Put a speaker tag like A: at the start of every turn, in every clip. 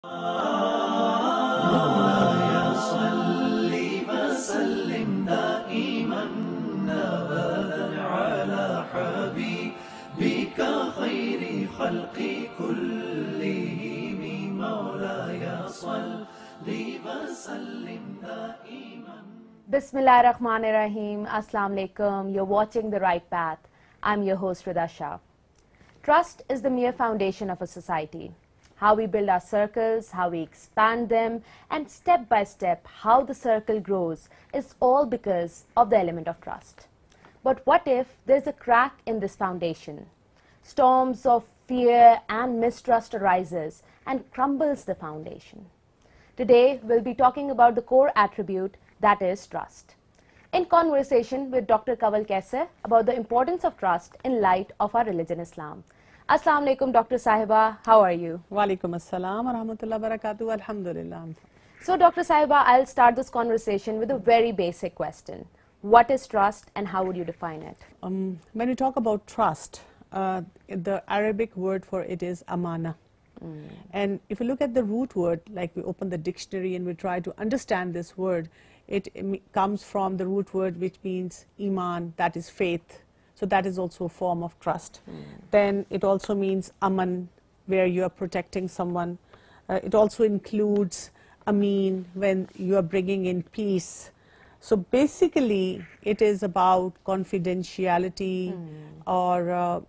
A: مولاي صل وسلم دائما أبدا على حبيبك خير خلق كلهم مولاي صل وسلم دائما.
B: Bismillahirrahmanirrahim. Assalamu alaikum. You're watching The Right Path. I'm your host Rida Shah. Trust is the mere foundation of a society. How we build our circles, how we expand them, and step by step how the circle grows is all because of the element of trust. But what if there's a crack in this foundation? Storms of fear and mistrust arises and crumbles the foundation. Today we'll be talking about the core attribute, that is trust. In conversation with Dr. Kanwal Kaisar about the importance of trust in light of our religion Islam. Assalamu alaikum, Dr. Sahiba. How are you?
C: Walaikum assalam wa rahmatullahi wa barakatuh. Alhamdulillah.
B: So, Dr. Sahiba, I'll start this conversation with a very basic question. What is trust and how would you define it?
C: When we talk about trust, the Arabic word for it is amana. And if you look at the root word, like we open the dictionary and we try to understand this word, it comes from the root word which means iman, that is faith. So that is also a form of trust. Then it also means aman, where you are protecting someone. It also includes amin, when you are bringing in peace. So basically it is about confidentiality or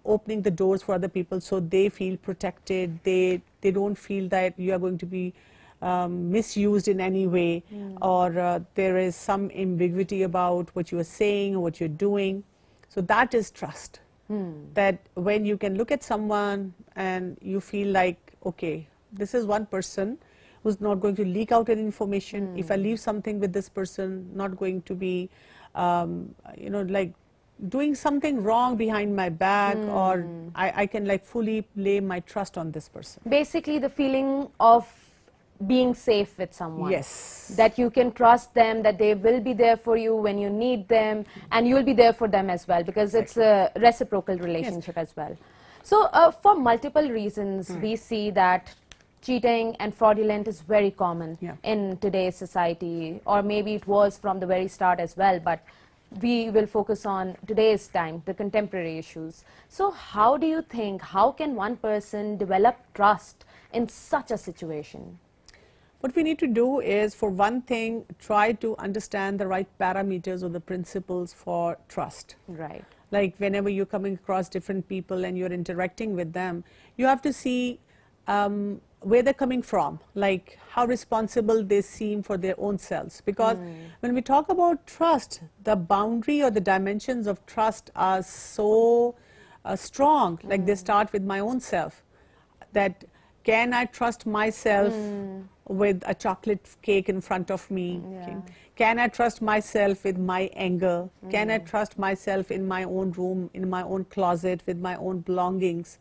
C: opening the doors for other people so they feel protected. They don't feel that you are going to be misused in any way or there is some ambiguity about what you are saying or what you're doing. So that is trust. That when you can look at someone and you feel like, okay, this is one person who's not going to leak out any information. If I leave something with this person, not going to be, like doing something wrong behind my back, or I can like fully lay my trust on this person.
B: Basically, the feeling of being safe with someone.
C: Yes.
B: That you can trust them, that they will be there for you when you need them, and you will be there for them as well, because it's a reciprocal relationship as well. So, for multiple reasons, we see that cheating and fraudulent is very common in today's society, or maybe it was from the very start as well, but we will focus on today's time, the contemporary issues. So how do you think, how can one person develop trust in such a situation?
C: What we need to do is, for one thing, try to understand the right parameters or the principles for trust.
B: Right.
C: Like whenever you're coming across different people and you're interacting with them, you have to see where they're coming from, like how responsible they seem for their own selves. Because when we talk about trust, the boundary or the dimensions of trust are so strong, like they start with my own self. That can I trust myself with a chocolate cake in front of me? Okay. Can I trust myself with my anger? Can I trust myself in my own room, in my own closet, with my own belongings?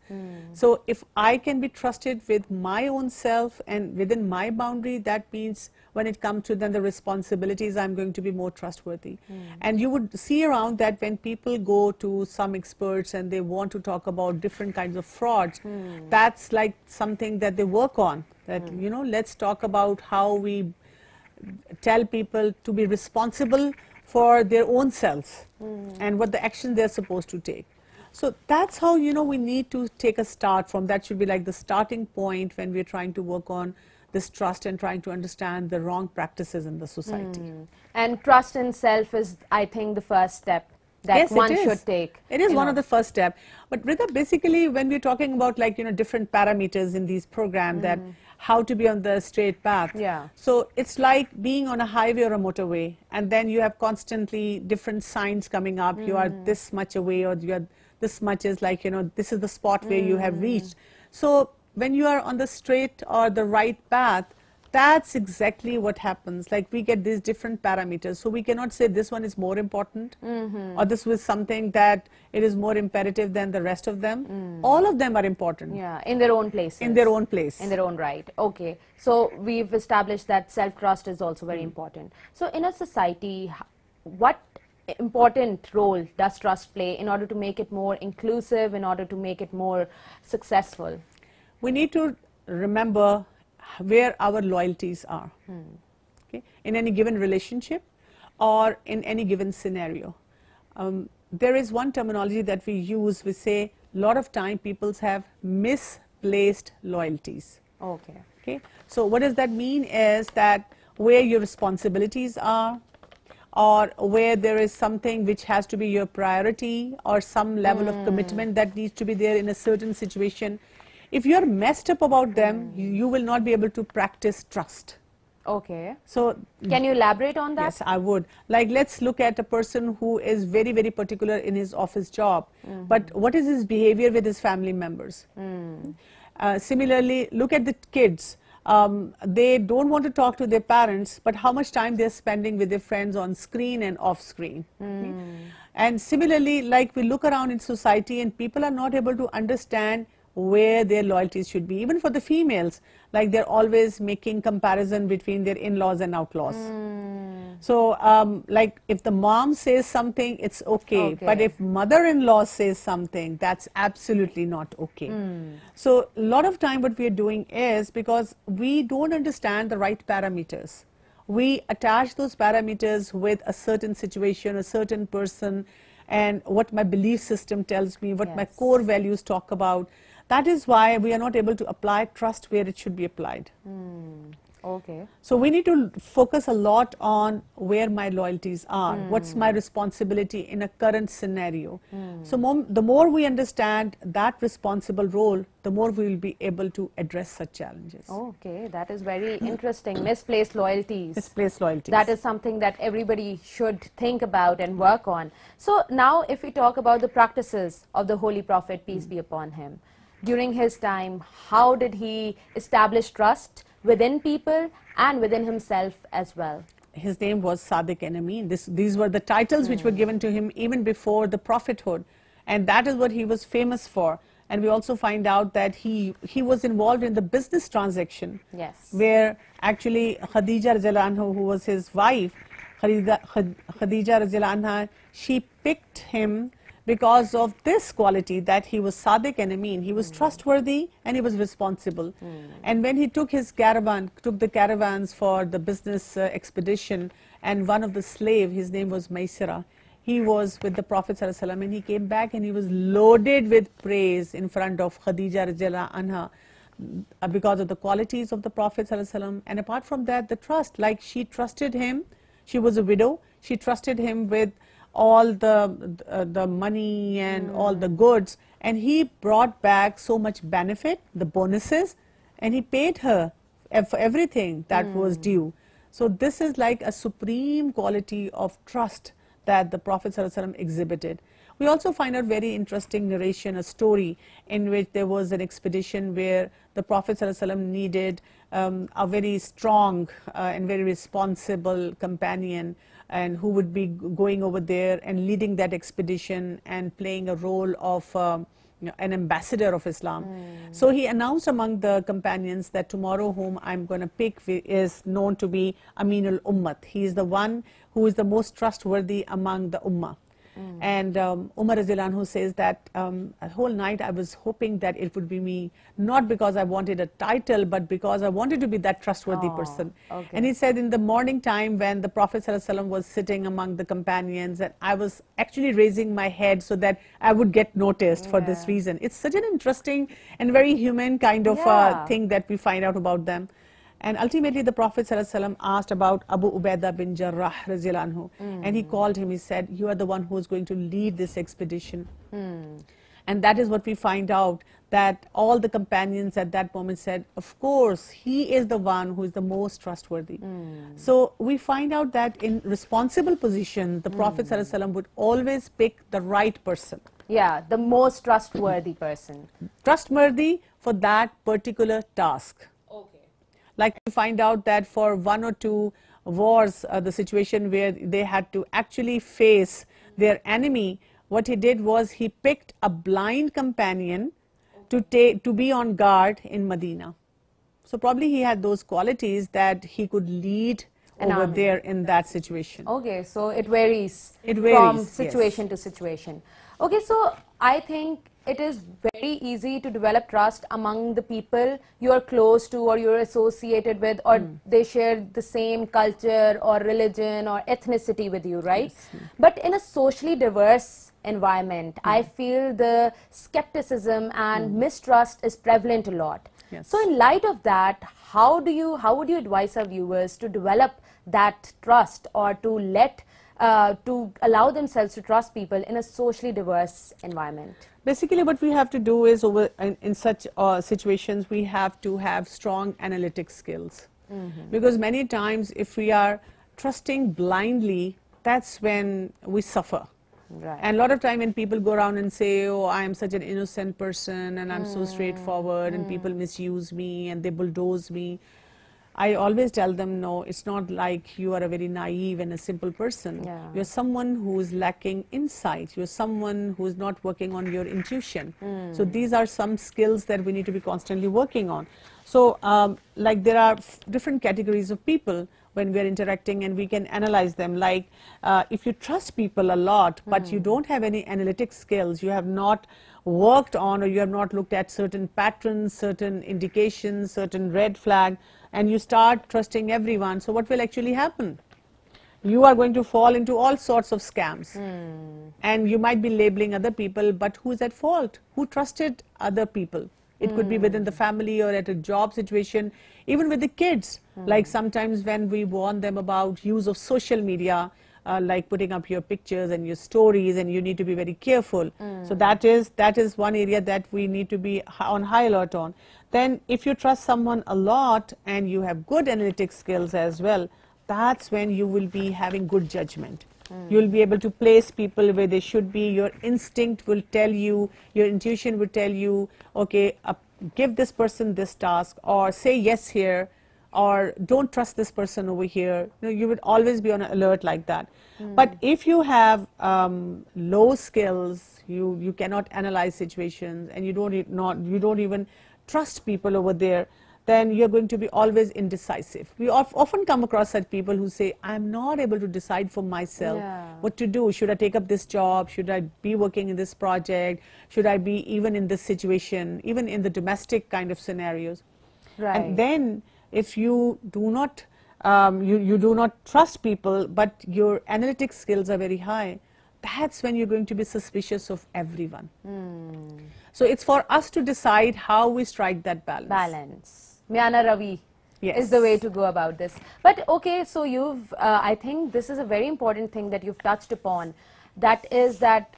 C: So if I can be trusted with my own self and within my boundary, that means when it comes to then the responsibilities, I'm going to be more trustworthy. And you would see around that when people go to some experts and they want to talk about different kinds of frauds, that's like something that they work on. That, let's talk about how we tell people to be responsible for their own selves and what the action they're supposed to take. So that's how, we need to take a start from. That should be like the starting point when we're trying to work on this trust and trying to understand the wrong practices in the society.
B: And trust in self is, I think, the first step that
C: Yes,
B: one
C: it is.
B: should take.
C: It is one of the first steps. But Rita, basically when we're talking about like, different parameters in these programs, that how to be on the straight path.
B: Yeah.
C: So it's like being on a highway or a motorway, and then you have constantly different signs coming up. You are this much away, or you are this much is like, this is the spot where you have reached. So when you are on the straight or the right path, that's exactly what happens. Like we get these different parameters. So we cannot say this one is more important or this was something that it is more imperative than the rest of them. All of them are important.
B: Yeah, in their own places.
C: In their own place.
B: In their own right. Okay. So we've established that self-trust is also very important. So in a society, what important role does trust play in order to make it more inclusive, in order to make it more successful?
C: We need to remember where our loyalties are, okay, in any given relationship or in any given scenario. There is one terminology that we use. We say a lot of time people have misplaced loyalties.
B: Okay.
C: Okay, so what does that mean is that where your responsibilities are, or where there is something which has to be your priority, or some level of commitment that needs to be there in a certain situation, if you're messed up about them, you will not be able to practice trust.
B: Okay.
C: So
B: Can you elaborate on that?
C: yes, I would. Like, let's look at a person who is very, very particular in his office job, but what is his behavior with his family members? Similarly, look at the kids. They don't want to talk to their parents, but how much time they're spending with their friends on screen and off screen. Okay? And similarly, like, we look around in society and people are not able to understand where their loyalties should be. Even for the females, like, they're always making comparison between their in-laws and outlaws. So like, if the mom says something, it's okay, but if mother-in-law says something, that's absolutely not okay. So a lot of time what we are doing is, because we don't understand the right parameters, we attach those parameters with a certain situation, a certain person, and what my belief system tells me, what my core values talk about. That is why we are not able to apply trust where it should be applied.
B: Okay.
C: So we need to focus a lot on where my loyalties are, what's my responsibility in a current scenario. So the more we understand that responsible role, the more we will be able to address such challenges.
B: Okay, that is very interesting. Misplaced loyalties.
C: Misplaced loyalties.
B: That is something that everybody should think about and work on. So now if we talk about the practices of the Holy Prophet, peace be upon him, during his time, how did he establish trust within people and within himself as well?
C: His name was Sadiq and Amin. These were the titles which were given to him even before the prophethood, and that is what he was famous for. And we also find out that he was involved in the business transaction, where actually Khadija Radhiyallahu anha, who was his wife, Khadija Radhiyallahu anha, she picked him because of this quality, that he was Sadiq and Amin. He was trustworthy and he was responsible. And when he took his caravan, took the caravans for the business expedition, and one of the slave, his name was Maisara, he was with the Prophet ﷺ, and he came back and he was loaded with praise in front of Khadija Radhiyallahu anha because of the qualities of the Prophet ﷺ. And apart from that, the trust, like, she trusted him. She was a widow. She trusted him with all the money and all the goods, and he brought back so much benefit, the bonuses, and he paid her for everything that was due. So this is like a supreme quality of trust that the Prophet ﷺ exhibited. We also find a very interesting narration, a story in which there was an expedition where the Prophet ﷺ needed a very strong and very responsible companion, and who would be going over there and leading that expedition and playing a role of an ambassador of Islam. So he announced among the companions that tomorrow whom I'm going to pick is known to be Aminul Ummat. He is the one who is the most trustworthy among the Ummah. And Umar Radhiyallahu anhu says that a whole night I was hoping that it would be me, not because I wanted a title, but because I wanted to be that trustworthy person. And he said in the morning time, when the Prophet ﷺ was sitting among the companions, and I was actually raising my head so that I would get noticed for this reason. It's such an interesting and very human kind of thing that we find out about them. And ultimately the Prophet ﷺ asked about Abu Ubaidah bin Jarrah Radhiyallahu anhu, and he called him. He said, you are the one who is going to lead this expedition. And that is what we find out, that all the companions at that moment said, of course, he is the one who is the most trustworthy. So we find out that in responsible positions, the Prophet ﷺ would always pick the right person.
B: Yeah, the most trustworthy person.
C: Trustworthy for that particular task. Like, we find out that for one or two wars, the situation where they had to actually face their enemy, what he did was he picked a blind companion to be on guard in Medina. So probably he had those qualities that he could lead over there in that situation.
B: Okay, so it varies,
C: It varies,
B: from situation to situation. Okay, so I think it is very easy to develop trust among the people you're close to or you're associated with, or they share the same culture or religion or ethnicity with you, right? But in a socially diverse environment, I feel the skepticism and mistrust is prevalent a lot.
C: Yes.
B: So in light of that, how would you advise our viewers to develop that trust, or to allow themselves to trust people in a socially diverse environment?
C: Basically, what we have to do is, in such situations, we have to have strong analytic skills. Because many times, if we are trusting blindly, that's when we suffer.
B: Right.
C: And a lot of time when people go around and say, oh, I am such an innocent person and I'm so straightforward and people misuse me and they bulldoze me, I always tell them, no, it's not like you are a very naive and a simple person.
B: Yeah.
C: You're someone who is lacking insight. You're someone who is not working on your intuition. So these are some skills that we need to be constantly working on. So like there are different categories of people when we are interacting, and we can analyze them. Like if you trust people a lot, but you don't have any analytic skills, you have not worked on, or you have not looked at certain patterns, certain indications, certain red flag, and you start trusting everyone, so what will actually happen? You are going to fall into all sorts of scams. And you might be labeling other people, but who's at fault? Who trusted other people? It could be within the family or at a job situation, even with the kids. Like sometimes when we warn them about use of social media, like putting up your pictures and your stories, and you need to be very careful. So that is one area that we need to be on high alert on. Then if you trust someone a lot and you have good analytic skills as well, that's when you will be having good judgment. You'll be able to place people where they should be. Your instinct will tell you, your intuition will tell you, okay, give this person this task, or say yes here, or don't trust this person over here. You would always be on alert like that. But if you have low skills, you cannot analyze situations, and you don't even trust people over there, then you're going to be always indecisive. We often come across such people who say, I'm not able to decide for myself what to do. Should I take up this job? Should I be working in this project? Should I be even in this situation, even in the domestic kind of scenarios?
B: Right.
C: And then if you do not you do not trust people, but your analytic skills are very high, that's when you're going to be suspicious of everyone. So it's for us to decide how we strike that balance.
B: Miana Ravi
C: Yes.
B: is the way to go about this. But okay, so I think this is a very important thing that you've touched upon. That is that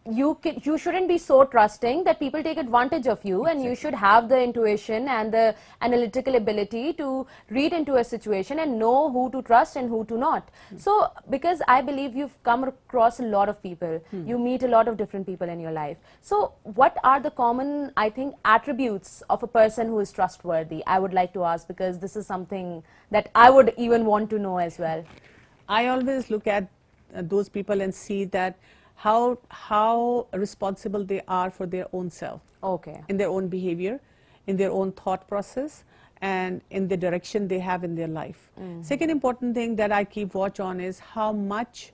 B: you shouldn't be so trusting that people take advantage of you, and you should have the intuition and the analytical ability to read into a situation and know who to trust and who to not. So because I believe you've come across a lot of people, you meet a lot of different people in your life. So what are the common, I think, attributes of a person who is trustworthy? I would like to ask, because this is something that I would even want to know as well.
C: I always look at those people and see that how responsible they are for their own self.
B: Okay.
C: In their own behavior, in their own thought process, and in the direction they have in their life. Second important thing that I keep watch on is how much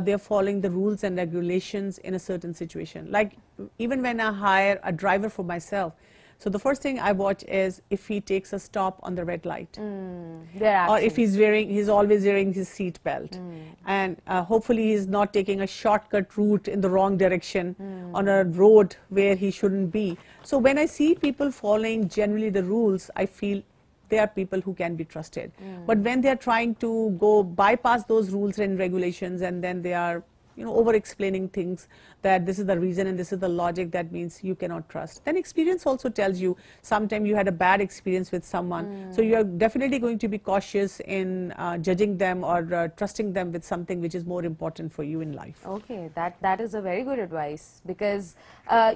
C: they're following the rules and regulations in a certain situation. Like even when I hire a driver for myself, so the first thing I watch is if he takes a stop on the red light, or if he's always wearing his seat belt, and hopefully he's not taking a shortcut route in the wrong direction on a road where he shouldn't be. So when I see people following generally the rules, I feel they are people who can be trusted. But when they are trying to go bypass those rules and regulations, and then they are over explaining things, that this is the reason and this is the logic, that means you cannot trust. Then experience also tells you sometime you had a bad experience with someone, so you are definitely going to be cautious in judging them or trusting them with something which is more important for you in life.
B: Okay, that is a very good advice, because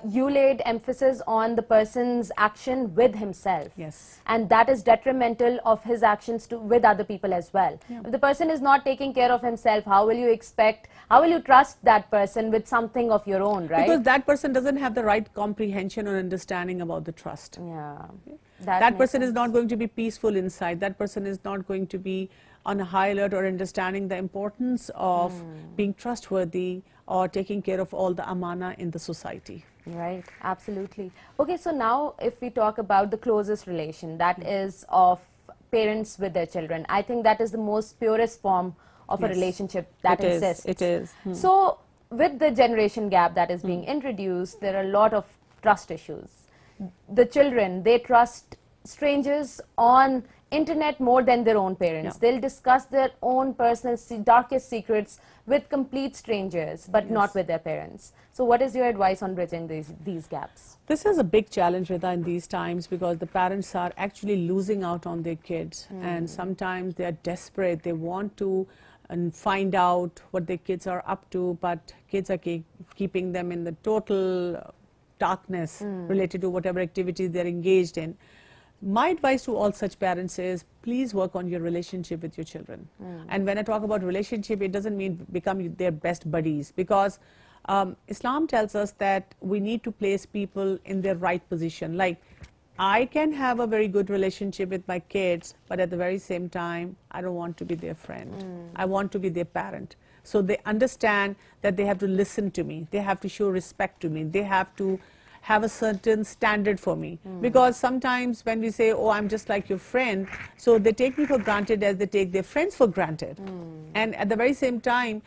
B: you laid emphasis on the person's action with himself.
C: Yes.
B: And that is detrimental of his actions with other people as well. If the person is not taking care of himself, how will you trust that person with something of your own, right?
C: Because that person doesn't have the right comprehension or understanding about the trust.
B: Yeah.
C: That person is not going to be peaceful inside. That person is not going to be on a high alert or understanding the importance of being trustworthy or taking care of all the amana in the society.
B: Right, absolutely. Okay, so now if we talk about the closest relation, that is of parents with their children, I think that is the most purest form of a
C: Yes,
B: relationship that
C: it is.
B: exists.
C: It is.
B: So, with the generation gap that is being introduced, there are a lot of trust issues. The children, they trust strangers on internet more than their own parents.
C: Yeah.
B: They'll discuss their own personal darkest secrets with complete strangers, but not
C: Yes.
B: with their parents. So what is your advice on bridging these gaps?
C: This is a big challenge, Rita, in these times because the parents are actually losing out on their kids, and sometimes they are desperate. They want to find out what their kids are up to, but kids are keeping them in the total darkness related to whatever activity they're engaged in. My advice to all such parents is please work on your relationship with your children. And when I talk about relationship, it doesn't mean become their best buddies, because Islam tells us that we need to place people in their right position. Like, I can have a very good relationship with my kids, but at the very same time, I don't want to be their friend. I want to be their parent. So they understand that they have to listen to me. They have to show respect to me. They have to have a certain standard for me. Because sometimes when we say, oh, I'm just like your friend, so they take me for granted as they take their friends for granted. And at the very same time,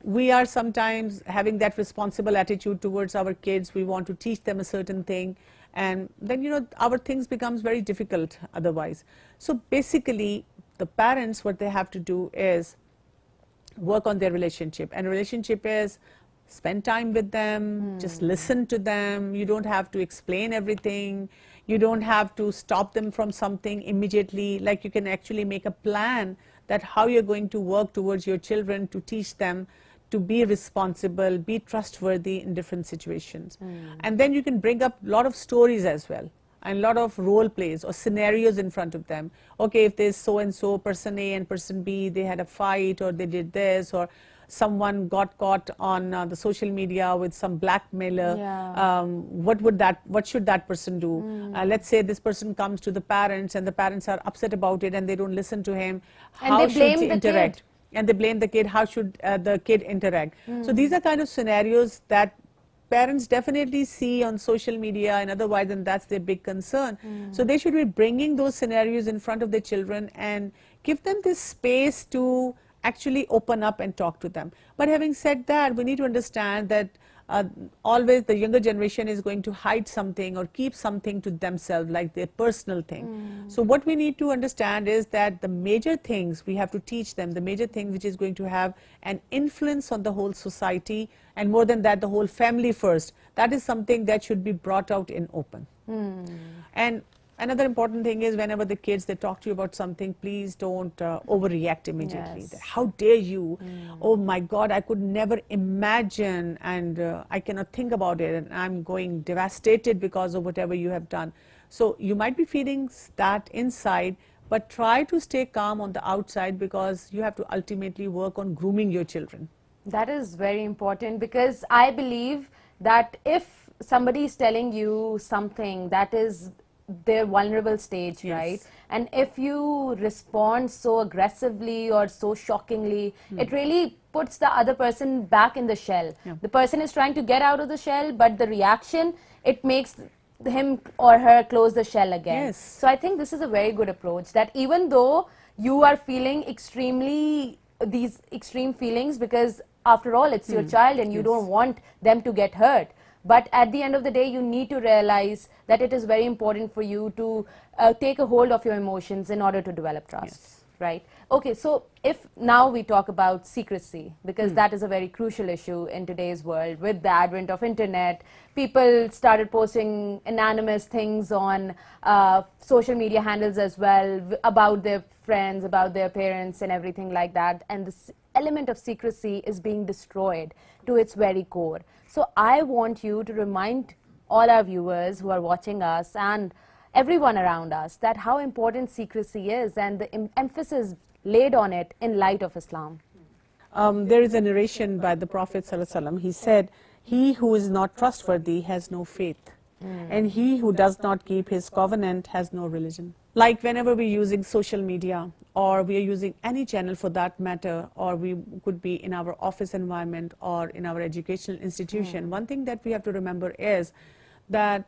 C: we are sometimes having that responsible attitude towards our kids. We want to teach them a certain thing, and then, you know, our things becomes very difficult otherwise. So basically, the parents, what they have to do is work on their relationship, and relationship is spend time with them, just listen to them. You don't have to explain everything. You don't have to stop them from something immediately. Like, you can actually make a plan that how you're going to work towards your children to teach them to be responsible, be trustworthy in different situations. And then you can bring up a lot of stories as well, and a lot of role plays or scenarios in front of them. Okay, if there's so and so, person A and person B, they had a fight, or they did this, or someone got caught on the social media with some blackmailer, what should that person do? Let's say this person comes to the parents, and the parents are upset about it, and they don't listen to him.
B: And
C: How
B: they
C: should
B: blame
C: he
B: the
C: interact?
B: kid.
C: And they blame the kid. How should the kid interact? So these are kind of scenarios that parents definitely see on social media and otherwise, and that's their big concern. So they should be bringing those scenarios in front of their children and give them this space to actually open up and talk to them. But having said that, we need to understand that always the younger generation is going to hide something or keep something to themselves, like their personal thing. So what we need to understand is that the major things we have to teach them, the major thing which is going to have an influence on the whole society, and more than that, the whole family first, that is something that should be brought out in open. And another important thing is, whenever the kids, they talk to you about something, please don't overreact immediately.
B: Yes.
C: That, how dare you? Oh my God, I could never imagine, and I cannot think about it, and I'm going devastated because of whatever you have done. So you might be feeling that inside, but try to stay calm on the outside, because you have to ultimately work on grooming your children.
B: That is very important, because I believe that if somebody is telling you something that is their vulnerable stage,
C: Yes.
B: right? And if you respond so aggressively or so shockingly, it really puts the other person back in the shell.
C: Yeah.
B: The person is trying to get out of the shell, but the reaction, it makes him or her close the shell again.
C: Yes.
B: So I think this is a very good approach, that even though you are feeling these extreme feelings, because after all, it's your child and you
C: Yes.
B: don't want them to get hurt. But at the end of the day, you need to realize that it is very important for you to take a hold of your emotions in order to develop trust.
C: Yes.
B: Right? Okay, so if now we talk about secrecy, because that is a very crucial issue in today's world. With the advent of internet, people started posting anonymous things on social media handles as well, about their friends, about their parents and everything like that. And this element of secrecy is being destroyed to its very core. So I want you to remind all our viewers who are watching us and everyone around us that how important secrecy is, and the emphasis laid on it in light of Islam.
C: There is a narration by the Prophet ﷺ. He said, "He who is not trustworthy has no faith, and he who does not keep his covenant has no religion." Like whenever we're using social media, or we are using any channel for that matter, or we could be in our office environment or in our educational institution, one thing that we have to remember is that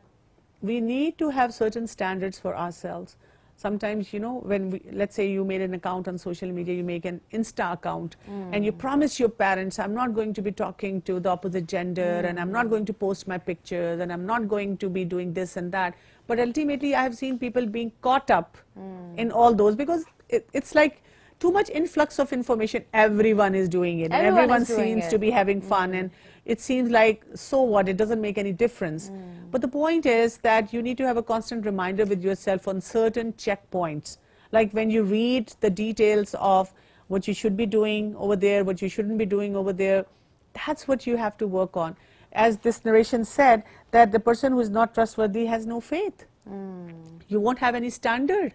C: we need to have certain standards for ourselves. Sometimes, you know, when we, let's say you made an account on social media, you make an Insta account, and you promise your parents, I'm not going to be talking to the opposite gender, and I'm not going to post my pictures, and I'm not going to be doing this and that. But ultimately, I have seen people being caught up in all those, because it's like too much influx of information. Everyone is doing it. Everyone seems to be having fun, and it seems like, so what, it doesn't make any difference. But the point is that you need to have a constant reminder with yourself on certain checkpoints. Like when you read the details of what you should be doing over there, what you shouldn't be doing over there, that's what you have to work on. As this narration said, that the person who is not trustworthy has no faith. You won't have any standard.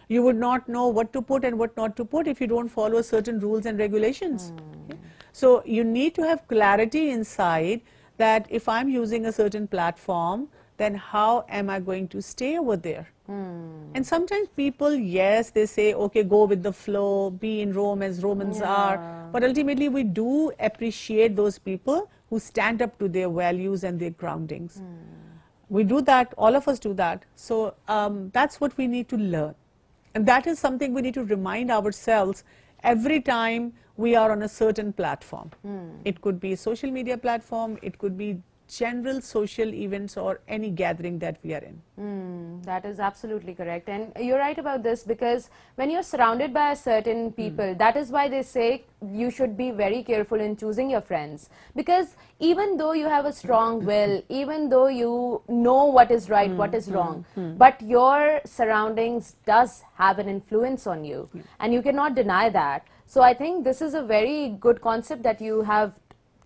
C: You would not know what to put and what not to put if you don't follow certain rules and regulations. Okay? So you need to have clarity inside that if I'm using a certain platform, then how am I going to stay over there? And sometimes people, yes, they say, okay, go with the flow, be in Rome as Romans are. But ultimately, we do appreciate those people who stand up to their values and their groundings. We do that, all of us do that. So that's what we need to learn. And that is something we need to remind ourselves every time we are on a certain platform. It could be a social media platform, it could be general social events or any gathering that we are in.
B: That is absolutely correct, and you're right about this, because when you're surrounded by a certain people, that is why they say you should be very careful in choosing your friends, because even though you have a strong will, even though you know what is right, what is wrong, but your surroundings does have an influence on you, and you cannot deny that. So I think this is a very good concept that you have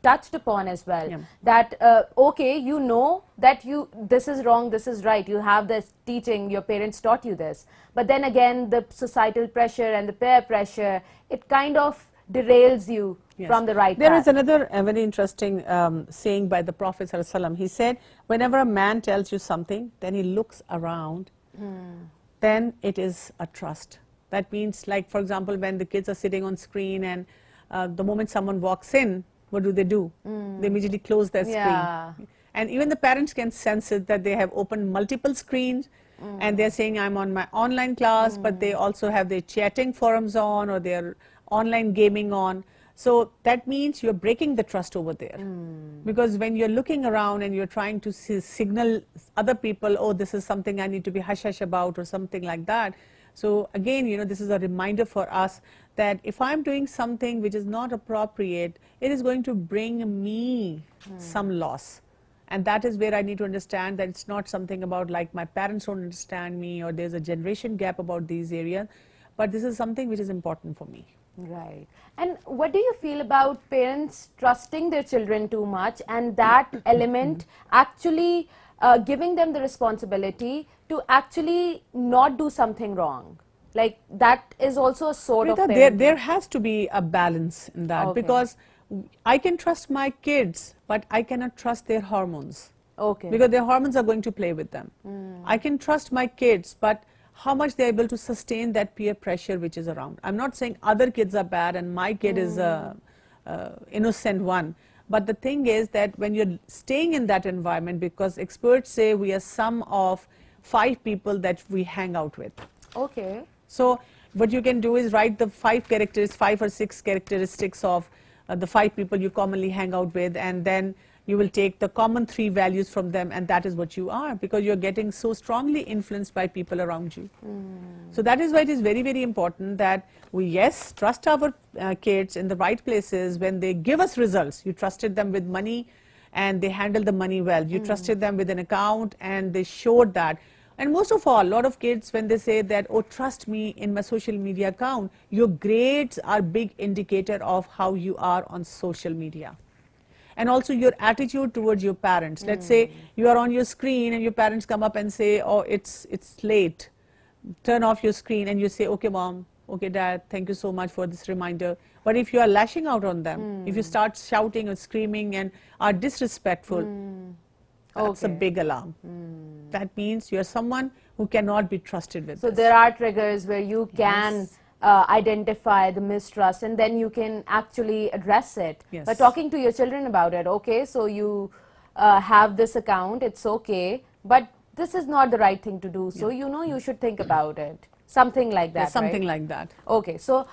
B: touched upon as well, that okay, you know that this is wrong, this is right, you have this teaching, your parents taught you this, but then again the societal pressure and the peer pressure, it kind of derails you from the right
C: There
B: path.
C: is another very interesting saying by the Prophet ﷺ. He said, whenever a man tells you something, then he looks around, then it is a trust. That means, like, for example, when the kids are sitting on screen and the moment someone walks in, what do? They immediately close their screen. And even the parents can sense it, that they have opened multiple screens and they're saying, I'm on my online class, but they also have their chatting forums on or their online gaming on. So that means you're breaking the trust over there. Because when you're looking around and you're trying to signal other people, oh, this is something I need to be hush-hush about or something like that. So again, you know, this is a reminder for us that if I'm doing something which is not appropriate, it is going to bring me some loss. And that is where I need to understand that it's not something about like my parents don't understand me or there's a generation gap about these areas, but this is something which is important for me.
B: Right. And what do you feel about parents trusting their children too much, and that element actually giving them the responsibility to actually not do something wrong? Like, that is also a sort of parenting.
C: There has to be a balance in that, because I can trust my kids, but I cannot trust their hormones. Because their hormones are going to play with them. I can trust my kids, but how much they're able to sustain that peer pressure which is around. I'm not saying other kids are bad and my kid is a innocent one. But the thing is that when you're staying in that environment, because experts say we are sum of 5 people that we hang out with. So what you can do is write the 5 or 6 characteristics of the 5 people you commonly hang out with, and then you will take the common 3 values from them, and that is what you are, because you're getting so strongly influenced by people around you. So that is why it is very, very important that we, yes, trust our kids in the right places. When they give us results, you trusted them with money and they handle the money well. You trusted them with an account and they showed that. And most of all, a lot of kids, when they say that, oh, trust me in my social media account, your grades are big indicator of how you are on social media. And also your attitude towards your parents. Let's say you are on your screen and your parents come up and say, oh, it's late. Turn off your screen, and you say, okay, mom, okay, dad, thank you so much for this reminder. But if you are lashing out on them, if you start shouting or screaming and are disrespectful, that's a big alarm. That means you're someone who cannot be trusted with
B: So
C: this.
B: there are triggers where you can identify the mistrust, and then you can actually address it by
C: Yes.
B: talking to your children about it. Okay, so you have this account, it's okay, but this is not the right thing to do. So you should think about it. Something like that,
C: Yes, something
B: right?
C: like that.
B: Okay, so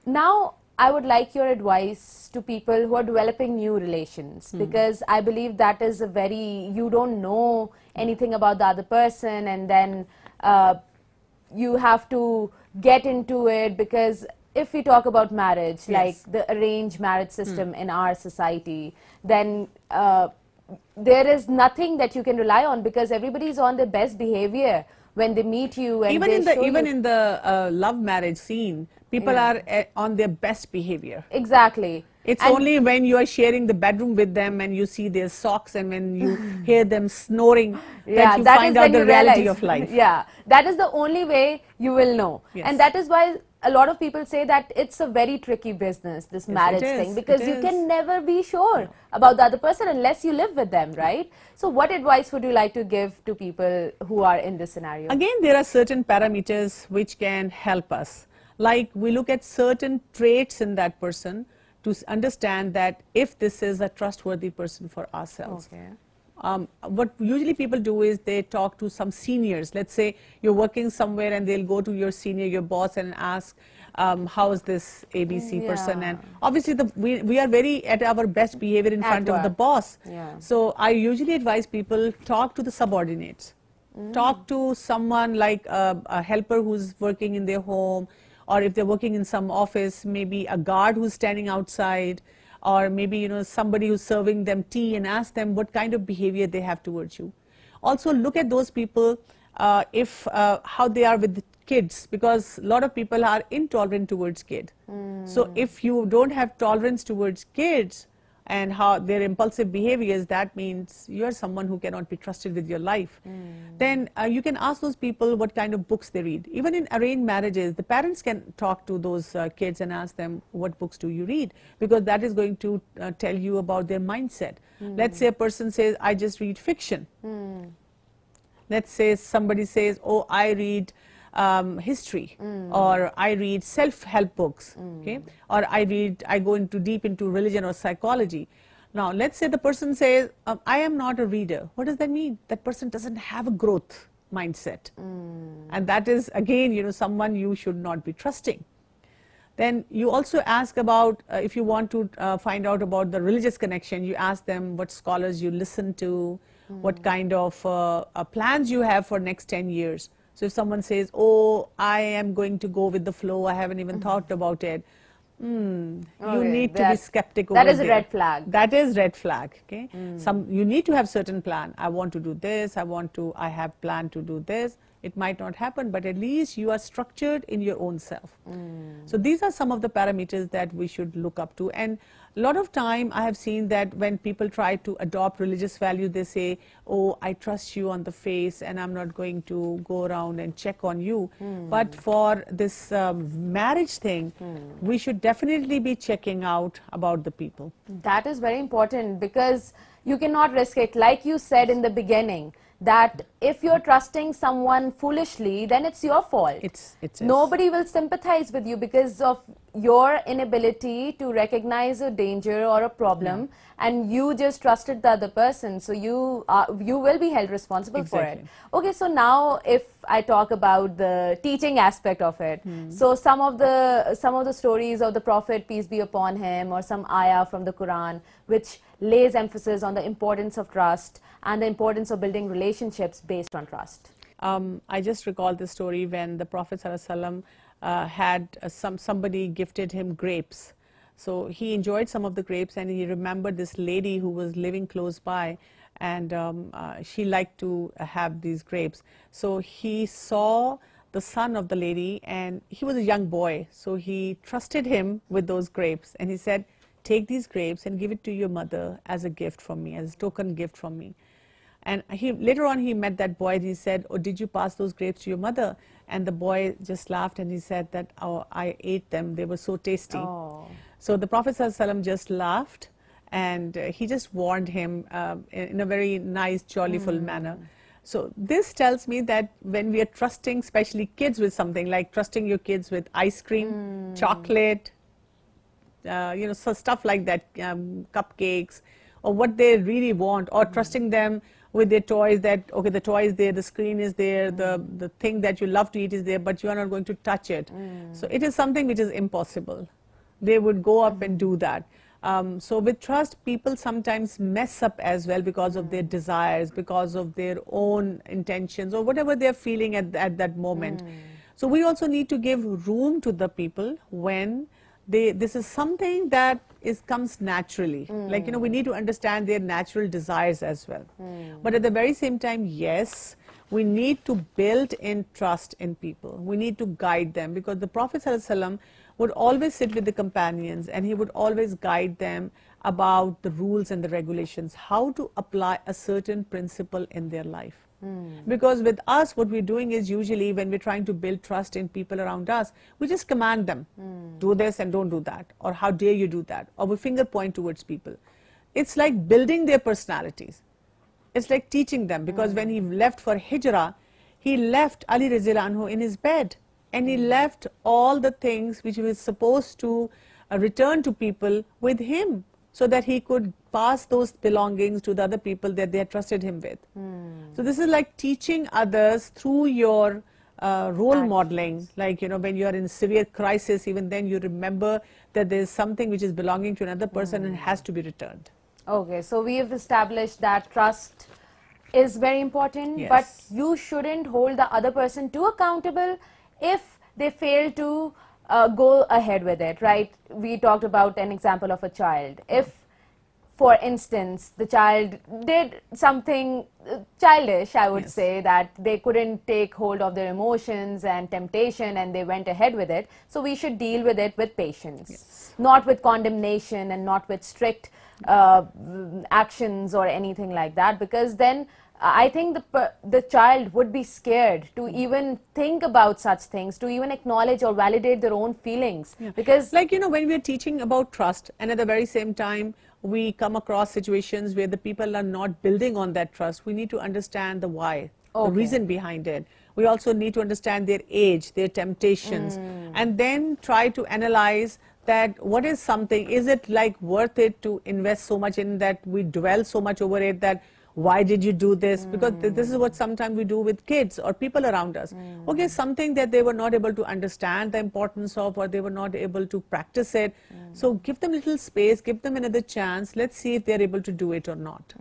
B: now I would like your advice to people who are developing new relations, because I believe that is a very, you don't know anything about the other person, and then you have to get into it, because if we talk about marriage, like the arranged marriage system in our society, then there is nothing that you can rely on, because everybody is on their best behavior when they meet you, and
C: Even
B: they
C: in the
B: show you-
C: even in the love marriage scene, people
B: Yeah.
C: are on their best behavior.
B: Exactly.
C: It's
B: And-
C: only when you are sharing the bedroom with them and you see their socks and when you hear them snoring that you
B: that
C: find
B: is
C: out
B: when
C: the
B: you
C: reality
B: realize-
C: of life.
B: Yeah, that is the only way you will know.
C: Yes.
B: And that is why a lot of people say that it's a very tricky business, this marriage
C: it
B: thing,
C: is,
B: because
C: it
B: you
C: is.
B: can never be sure about the other person unless you live with them, right? So what advice would you like to give to people who are in this scenario?
C: Again, there are certain parameters which can help us. Like we look at certain traits in that person to understand that if this is a trustworthy person for ourselves.
B: Okay.
C: What usually people do is they talk to some seniors. Let's say you're working somewhere and they'll go to your senior, your boss, and ask, how is this ABC person? And obviously we are very at our best behavior in
B: At
C: front of the
B: work.
C: boss.
B: Yeah.
C: So I usually advise people talk to the subordinates. Talk to someone like a helper who's working in their home, or if they're working in some office, maybe a guard who's standing outside, or maybe somebody who's serving them tea, and ask them what kind of behavior they have towards you. Also look at those people if how they are with the kids, because a lot of people are intolerant towards kids. So if you don't have tolerance towards kids and how their impulsive behaviors, that means you're someone who cannot be trusted with your life. Then you can ask those people what kind of books they read. Even in arranged marriages, the parents can talk to those kids and ask them, what books do you read? Because that is going to tell you about their mindset. Let's say a person says, I just read fiction. Let's say somebody says, oh, I read history, or I read self-help books, okay, or I go into deep into religion or psychology. Now, let's say the person says, I am not a reader. What does that mean? That person doesn't have a growth mindset, and that is again, someone you should not be trusting. Then you also ask about, if you want to find out about the religious connection, you ask them what scholars you listen to, what kind of plans you have for next 10 years. So if someone says, oh, I am going to go with the flow, I haven't even thought about it, you
B: Okay,
C: need to be skeptic over
B: that is a
C: there.
B: red flag.
C: That is red flag, okay? You need to have certain plan. I want to do this, I have planned to do this. It might not happen, but at least you are structured in your own self. So these are some of the parameters that we should look up to. And a lot of time I have seen that when people try to adopt religious value, they say, oh, I trust you on the face and I'm not going to go around and check on you. But for this marriage thing, we should definitely be checking out about the people.
B: That is very important, because you cannot risk it. Like you said in the beginning, that if you're trusting someone foolishly, then it's your fault.
C: It is.
B: Nobody will sympathize with you because of your inability to recognize a danger or a problem, and you just trusted the other person. So you will be held responsible for it.
C: Exactly.
B: Okay, so now if I talk about the teaching aspect of it, so some of the stories of the Prophet, peace be upon him, or some ayah from the Quran, which lays emphasis on the importance of trust and the importance of building relationships based on trust.
C: I just recall the story when the Prophet ﷺ had somebody gifted him grapes. So he enjoyed some of the grapes, and he remembered this lady who was living close by, and she liked to have these grapes. So he saw the son of the lady, and he was a young boy, so he trusted him with those grapes, and he said, take these grapes and give it to your mother as a gift from me, as a token gift from me. And later on he met that boy, and he said, oh, did you pass those grapes to your mother? And the boy just laughed, and he said that, oh, I ate them, they were so tasty.
B: Oh.
C: So the Prophet ﷺ just laughed, and he just warned him in a very nice, jollyful manner. So this tells me that when we are trusting, especially kids, with something like trusting your kids with ice cream, chocolate, so stuff like that, cupcakes, or what they really want, or trusting them with their toys, that okay, the toy is there, the screen is there, the thing that you love to eat is there, but you are not going to touch it. So it is something which is impossible. They would go up and do that. So with trust, people sometimes mess up as well because of their desires, because of their own intentions, or whatever they're feeling at that moment. So we also need to give room to the people when this is something that comes naturally. Like, we need to understand their natural desires as well. But at the very same time, yes, we need to build in trust in people. We need to guide them, because the Prophet ﷺ would always sit with the companions and he would always guide them about the rules and the regulations, how to apply a certain principle in their life. Because with us, what we're doing is, usually when we're trying to build trust in people around us, we just command them, do this and don't do that, or how dare you do that, or we finger point towards people. It's like building their personalities. It's like teaching them, because when he left for Hijrah, he left Ali Radhiyallahu Anhu in his bed, and he left all the things which he was supposed to return to people with him, so that he could pass those belongings to the other people that they had trusted him with. So this is like teaching others through your role modeling. Like, when you are in severe crisis, even then you remember that there is something which is belonging to another person and has to be returned.
B: Okay, so we have established that trust is very important,
C: Yes.
B: but you shouldn't hold the other person too accountable if they fail to go ahead with it, right? We talked about an example of a child. If, for instance, the child did something childish, I would say, that they couldn't take hold of their emotions and temptation and they went ahead with it, so we should deal with it with patience, not with condemnation and not with strict actions or anything like that, because then I think the child would be scared to even think about such things, to even acknowledge or validate their own feelings. Because,
C: like, when we're teaching about trust, and at the very same time we come across situations where the people are not building on that trust, we need to understand the why, the reason behind it. We also need to understand their age, their temptations, and then try to analyze that what is something, is it like worth it to invest so much in that we dwell so much over it, that why did you do this? Because this is what sometimes we do with kids or people around us. Okay, something that they were not able to understand the importance of, or they were not able to practice it. So give them a little space, give them another chance. Let's see if they're able to do it or not.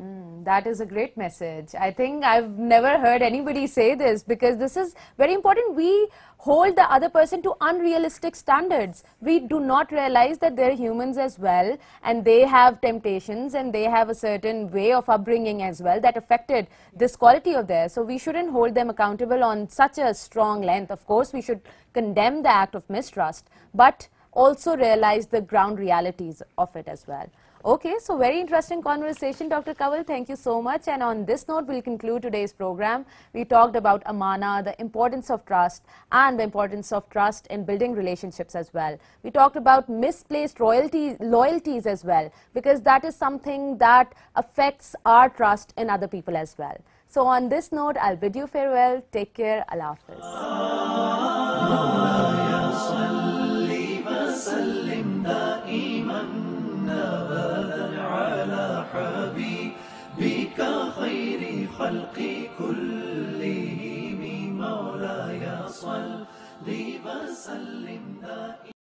B: that is a great message. I think I've never heard anybody say this, because this is very important. We hold the other person to unrealistic standards. We do not realize that they're humans as well, and they have temptations and they have a certain way of upbringing as well that affected this quality of theirs. So we shouldn't hold them accountable on such a strong length. Of course, we should condemn the act of mistrust, but also realize the ground realities of it as well. Okay, so very interesting conversation, Dr. Kanwal. Thank you so much. And on this note, we'll conclude today's program. We talked about Amana, the importance of trust, and the importance of trust in building relationships as well. We talked about misplaced loyalties as well, because that is something that affects our trust in other people as well. So on this note, I'll bid you farewell. Take care. Allah Hafiz.
A: بك خير خلق كلهم مولاي صل وسلم دائما